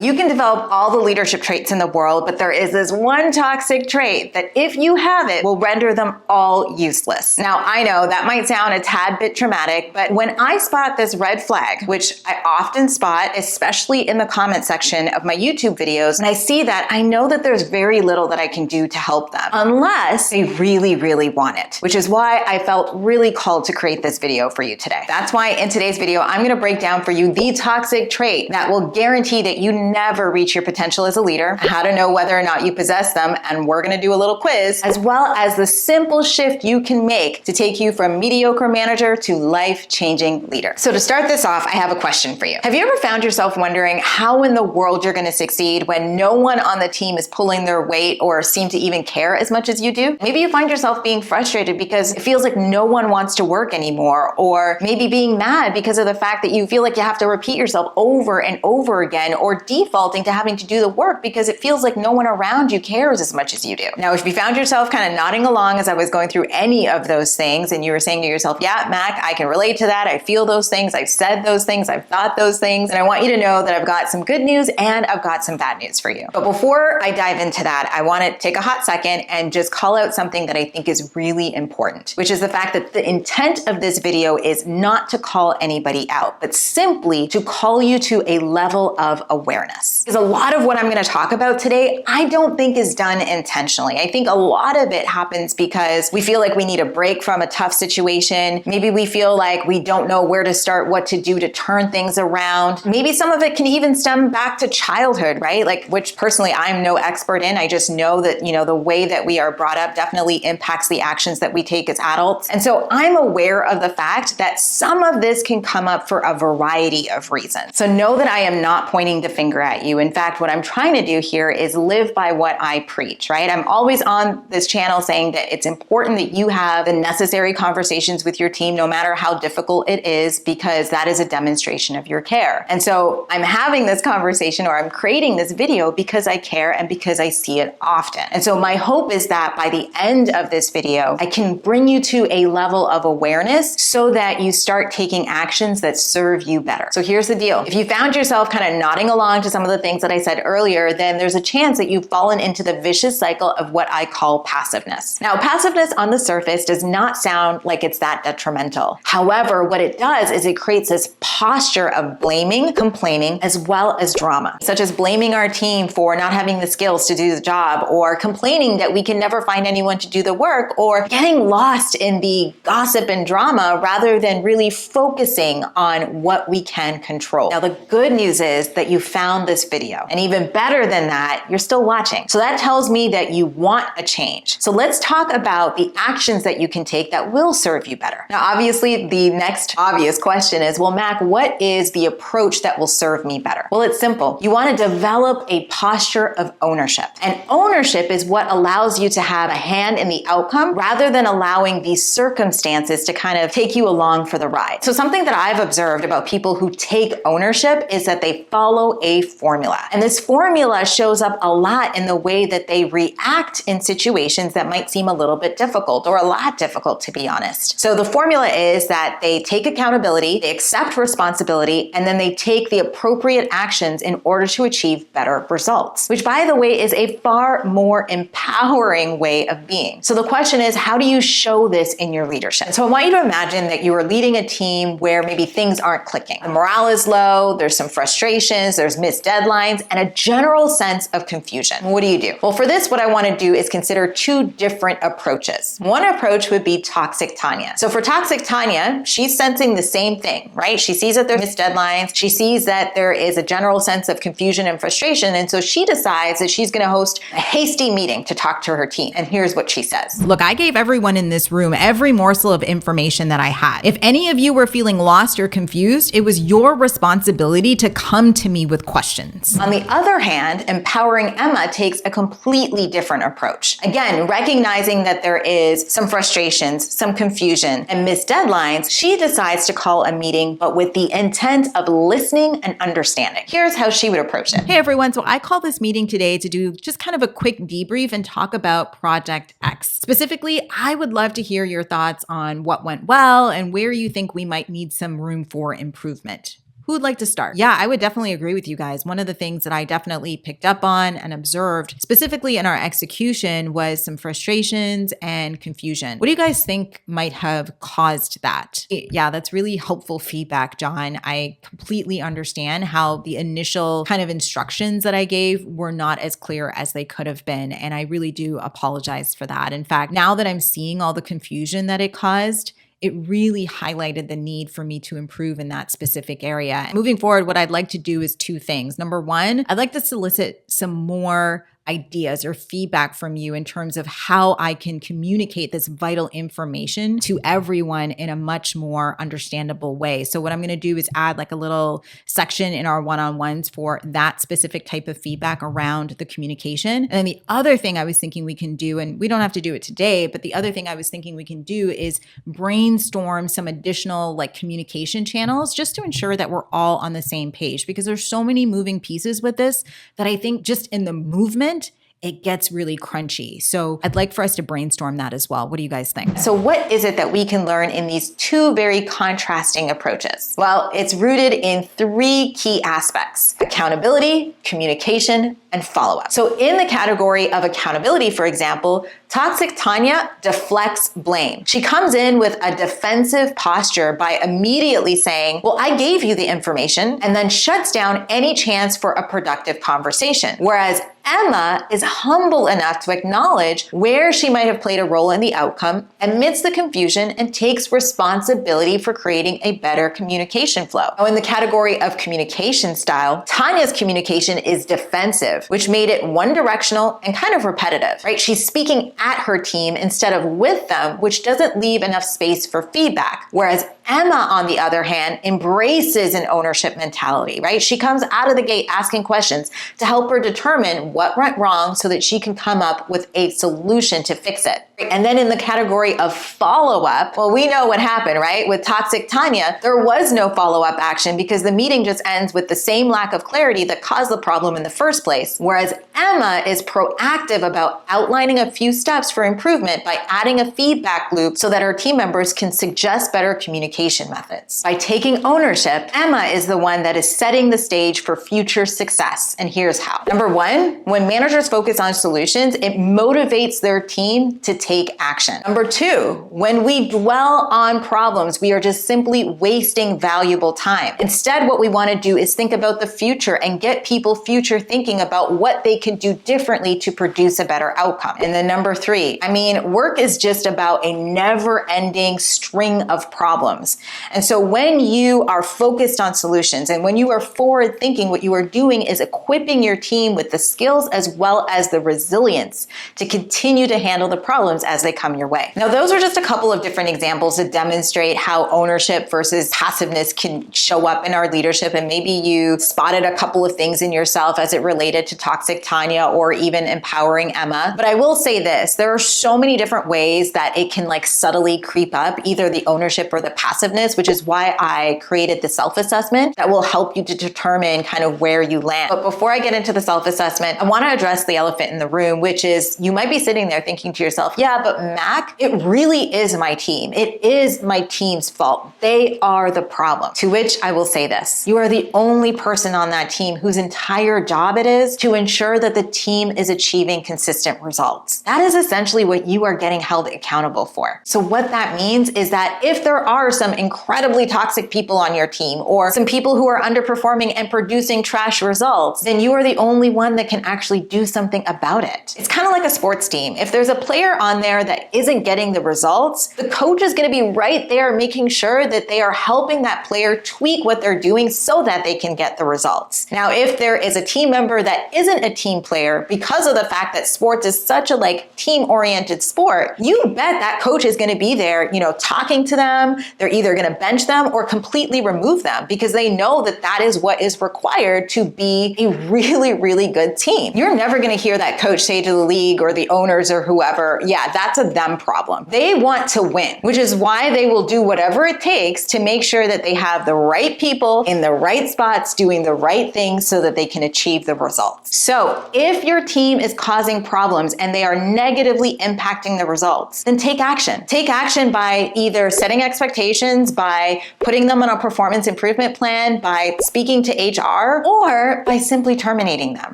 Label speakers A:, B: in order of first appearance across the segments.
A: You can develop all the leadership traits in the world, but there is this one toxic trait that if you have it will render them all useless. Now, I know that might sound a tad bit traumatic, but when I spot this red flag, which I often spot, especially in the comment section of my YouTube videos, and I see that, I know that there's very little that I can do to help them unless they really, really want it, which is why I felt really called to create this video for you today. That's why in today's video, I'm going to break down for you the toxic trait that will guarantee that you never reach your potential as a leader, how to know whether or not you possess them, and we're going to do a little quiz, as well as the simple shift you can make to take you from mediocre manager to life-changing leader. So to start this off, I have a question for you. Have you ever found yourself wondering how in the world you're going to succeed when no one on the team is pulling their weight or seem to even care as much as you do? Maybe you find yourself being frustrated because it feels like no one wants to work anymore, or maybe being mad because of the fact that you feel like you have to repeat yourself over and over again, or defaulting to having to do the work because it feels like no one around you cares as much as you do. Now, if you found yourself kind of nodding along as I was going through any of those things and you were saying to yourself, yeah, Mac, I can relate to that. I feel those things. I've said those things. I've thought those things. And I want you to know that I've got some good news and I've got some bad news for you. But before I dive into that, I want to take a hot second and just call out something that I think is really important, which is the fact that the intent of this video is not to call anybody out, but simply to call you to a level of awareness. Because a lot of what I'm going to talk about today, I don't think is done intentionally. I think a lot of it happens because we feel like we need a break from a tough situation. Maybe we feel like we don't know where to start, what to do to turn things around. Maybe some of it can even stem back to childhood, right? Like, which personally I'm no expert in. I just know that, the way that we are brought up definitely impacts the actions that we take as adults. And so I'm aware of the fact that some of this can come up for a variety of reasons. So know that I am not pointing the finger at you. In fact, what I'm trying to do here is live by what I preach, right? I'm always on this channel saying that it's important that you have the necessary conversations with your team, no matter how difficult it is, because that is a demonstration of your care. And so I'm having this conversation, or I'm creating this video because I care and because I see it often. And so my hope is that by the end of this video, I can bring you to a level of awareness so that you start taking actions that serve you better. So here's the deal. If you found yourself kind of nodding along to some of the things that I said earlier, then there's a chance that you've fallen into the vicious cycle of what I call passiveness. Now, passiveness on the surface does not sound like it's that detrimental. However, what it does is it creates this posture of blaming, complaining, as well as drama, such as blaming our team for not having the skills to do the job, or complaining that we can never find anyone to do the work, or getting lost in the gossip and drama rather than really focusing on what we can control. Now, the good news is that you found this video, and even better than that, you're still watching. So that tells me that you want a change. So let's talk about the actions that you can take that will serve you better. Now, obviously, the next obvious question is, well, Mac, what is the approach that will serve me better? Well, it's simple. You want to develop a posture of ownership. And ownership is what allows you to have a hand in the outcome rather than allowing these circumstances to kind of take you along for the ride. So something that I've observed about people who take ownership is that they follow a formula. And this formula shows up a lot in the way that they react in situations that might seem a little bit difficult, or a lot difficult, to be honest. So the formula is that they take accountability, they accept responsibility, and then they take the appropriate actions in order to achieve better results, which, by the way, is a far more empowering way of being. So the question is, how do you show this in your leadership? So I want you to imagine that you are leading a team where maybe things aren't clicking. The morale is low, there's some frustrations, there's missed deadlines, and a general sense of confusion. What do? Well, for this, what I want to do is consider two different approaches. One approach would be toxic Tanya. So for toxic Tanya, she's sensing the same thing, right? She sees that there's missed deadlines. She sees that there is a general sense of confusion and frustration. And so she decides that she's going to host a hasty meeting to talk to her team. And here's what she says.
B: Look, I gave everyone in this room every morsel of information that I had. If any of you were feeling lost or confused, it was your responsibility to come to me with questions.
A: On the other hand, empowering Emma takes a completely different approach. Again, recognizing that there is some frustrations, some confusion, and missed deadlines, she decides to call a meeting, but with the intent of listening and understanding. Here's how she would approach it.
B: Hey everyone, so I called this meeting today to do just kind of a quick debrief and talk about Project X. Specifically, I would love to hear your thoughts on what went well and where you think we might need some room for improvement. Who would like to start? Yeah, I would definitely agree with you guys. One of the things that I definitely picked up on and observed specifically in our execution was some frustrations and confusion. What do you guys think might have caused that? Yeah, that's really helpful feedback, John. I completely understand how the initial kind of instructions that I gave were not as clear as they could have been. And I really do apologize for that. In fact, now that I'm seeing all the confusion that it caused, it really highlighted the need for me to improve in that specific area. Moving forward, what I'd like to do is two things. Number one, I'd like to solicit some more ideas or feedback from you in terms of how I can communicate this vital information to everyone in a much more understandable way. So what I'm going to do is add like a little section in our one-on-ones for that specific type of feedback around the communication. And then the other thing I was thinking we can do, and we don't have to do it today, but the other thing I was thinking we can do is brainstorm some additional like communication channels just to ensure that we're all on the same page, because there's so many moving pieces with this that I think just in the movement, it gets really crunchy. So I'd like for us to brainstorm that as well. What do you guys think?
A: So what is it that we can learn in these two very contrasting approaches? Well, it's rooted in three key aspects: accountability, communication, and follow-up. So in the category of accountability, for example, toxic Tanya deflects blame. She comes in with a defensive posture by immediately saying, well, I gave you the information, and then shuts down any chance for a productive conversation. Whereas Emma is humble enough to acknowledge where she might have played a role in the outcome, admits the confusion, and takes responsibility for creating a better communication flow. Now, in the category of communication style, Tanya's communication is defensive, which made it one-directional and kind of repetitive, right? She's speaking at her team instead of with them, which doesn't leave enough space for feedback. Whereas Emma, on the other hand, embraces an ownership mentality, right? She comes out of the gate asking questions to help her determine what went wrong so that she can come up with a solution to fix it. And then in the category of follow-up, well, we know what happened, right? With toxic Tanya, there was no follow-up action because the meeting just ends with the same lack of clarity that caused the problem in the first place. Whereas Emma is proactive about outlining a few steps for improvement by adding a feedback loop so that her team members can suggest better communication methods. By taking ownership, Emma is the one that is setting the stage for future success. And here's how. Number one, when managers focus on solutions, it motivates their team to take action. Number two, when we dwell on problems, we are just simply wasting valuable time. Instead, what we want to do is think about the future and get people future thinking about what they can do differently to produce a better outcome. And then number three, work is just about a never-ending string of problems. And so when you are focused on solutions and when you are forward thinking, what you are doing is equipping your team with the skills as well as the resilience to continue to handle the problems as they come your way. Now, those are just a couple of different examples to demonstrate how ownership versus passiveness can show up in our leadership. And maybe you spotted a couple of things in yourself as it related to toxic Tanya or even empowering Emma. But I will say this, there are so many different ways that it can like subtly creep up, either the ownership or the passiveness, which is why I created the self-assessment that will help you to determine kind of where you land. But before I get into the self-assessment, I want to address the elephant in the room, which is you might be sitting there thinking to yourself, yeah, but Mac, it really is my team. It is my team's fault. They are the problem. To which I will say this, you are the only person on that team whose entire job it is to ensure that the team is achieving consistent results. That is essentially what you are getting held accountable for. So what that means is that if there are some incredibly toxic people on your team or some people who are underperforming and producing trash results, then you are the only one that can actually do something about it. It's kind of like a sports team. If there's a player on there that isn't getting the results, the coach is going to be right there making sure that they are helping that player tweak what they're doing so that they can get the results. Now, if there is a team member that isn't a team player because of the fact that sports is such a team-oriented sport, you bet that coach is going to be there, talking to them. They're either going to bench them or completely remove them because they know that that is what is required to be a really, really good team. You're never going to hear that coach say to the league or the owners or whoever, yeah, yeah, that's a them problem. They want to win, which is why they will do whatever it takes to make sure that they have the right people in the right spots doing the right things so that they can achieve the results. So if your team is causing problems and they are negatively impacting the results, then take action. Take action by either setting expectations, by putting them on a performance improvement plan, by speaking to HR, or by simply terminating them,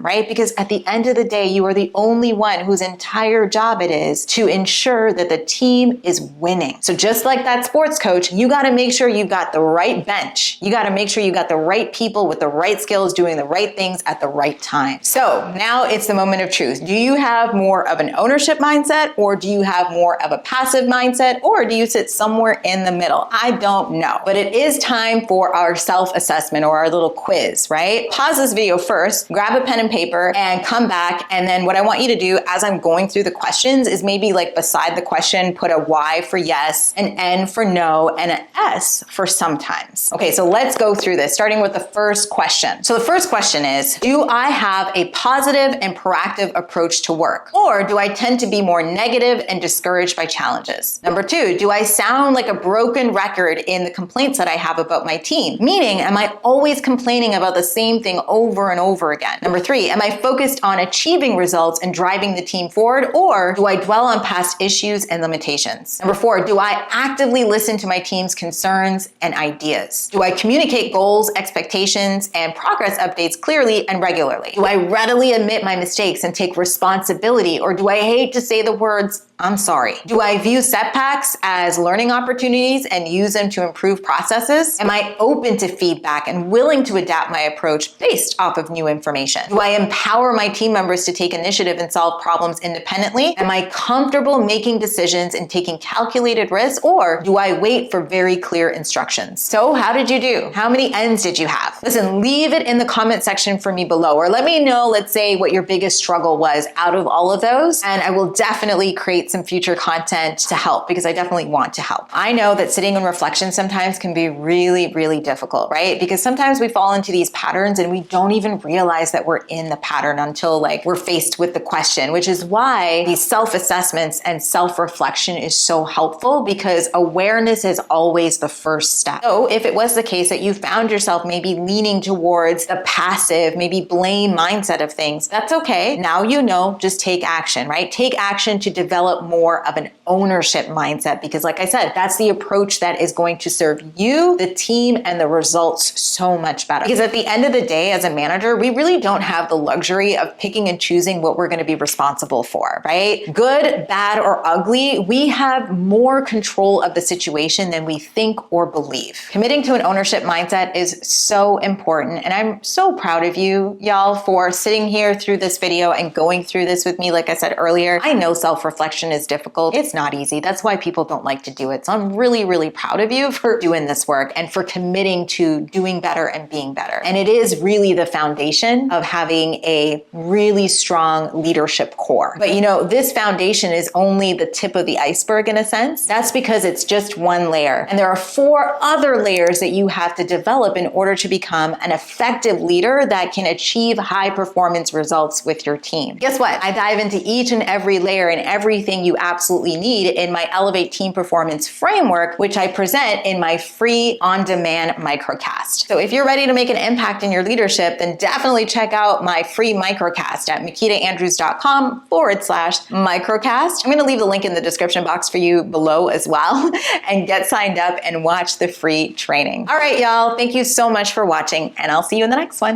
A: right? Because at the end of the day, you are the only one whose entire job it is to ensure that the team is winning. So just like that sports coach, you got to make sure you've got the right bench. You got to make sure you got the right people with the right skills doing the right things at the right time. So now it's the moment of truth. Do you have more of an ownership mindset, or do you have more of a passive mindset, or do you sit somewhere in the middle? I don't know, but it is time for our self-assessment or our little quiz, right? Pause this video first, grab a pen and paper and come back. And then what I want you to do as I'm going through the questions is maybe like beside the question, put a Y for yes, an N for no, and an S for sometimes. Okay, so let's go through this, starting with the first question. So the first question is, do I have a positive and proactive approach to work? Or do I tend to be more negative and discouraged by challenges? Number two, do I sound like a broken record in the complaints that I have about my team? Meaning, am I always complaining about the same thing over and over again? Number three, am I focused on achieving results and driving the team forward? Or do I dwell on past issues and limitations? Number four, do I actively listen to my team's concerns and ideas? Do I communicate goals, expectations, and progress updates clearly and regularly? Do I readily admit my mistakes and take responsibility? Or do I hate to say the words, I'm sorry? Do I view setbacks as learning opportunities and use them to improve processes? Am I open to feedback and willing to adapt my approach based off of new information? Do I empower my team members to take initiative and solve problems independently? Am I comfortable making decisions and taking calculated risks, or do I wait for very clear instructions? So how did you do? How many N's did you have? Listen, leave it in the comment section for me below, or let me know, let's say, what your biggest struggle was out of all of those, and I will definitely create some future content to help, because I definitely want to help. I know that sitting in reflection sometimes can be really, really difficult, right? Because sometimes we fall into these patterns and we don't even realize that we're in the pattern until like we're faced with the question, which is why these self-assessments and self-reflection is so helpful, because awareness is always the first step. So if it was the case that you found yourself maybe leaning towards the passive, maybe blame mindset of things, that's okay. Now you know, just take action, right? Take action to develop more of an ownership mindset, because like I said, that's the approach that is going to serve you, the team, and the results so much better. Because at the end of the day, as a manager, we really don't have the luxury of picking and choosing what we're going to be responsible for, right? Good, bad, or ugly, we have more control of the situation than we think or believe. Committing to an ownership mindset is so important, and I'm so proud of you, y'all, for sitting here through this video and going through this with me. Like I said earlier, I know self-reflection is difficult. It's not easy. That's why people don't like to do it. So I'm really, really proud of you for doing this work and for committing to doing better and being better. And it is really the foundation of having a really strong leadership core. But you know, this foundation is only the tip of the iceberg in a sense. That's because it's just one layer. And there are 4 other layers that you have to develop in order to become an effective leader that can achieve high performance results with your team. Guess what? I dive into each and every layer and everything you absolutely need in my Elevate Team Performance framework, which I present in my free on-demand microcast. So if you're ready to make an impact in your leadership, then definitely check out my free microcast at makitaandrews.com/microcast. I'm going to leave the link in the description box for you below as well, and get signed up and watch the free training. All right, y'all. Thank you so much for watching, and I'll see you in the next one.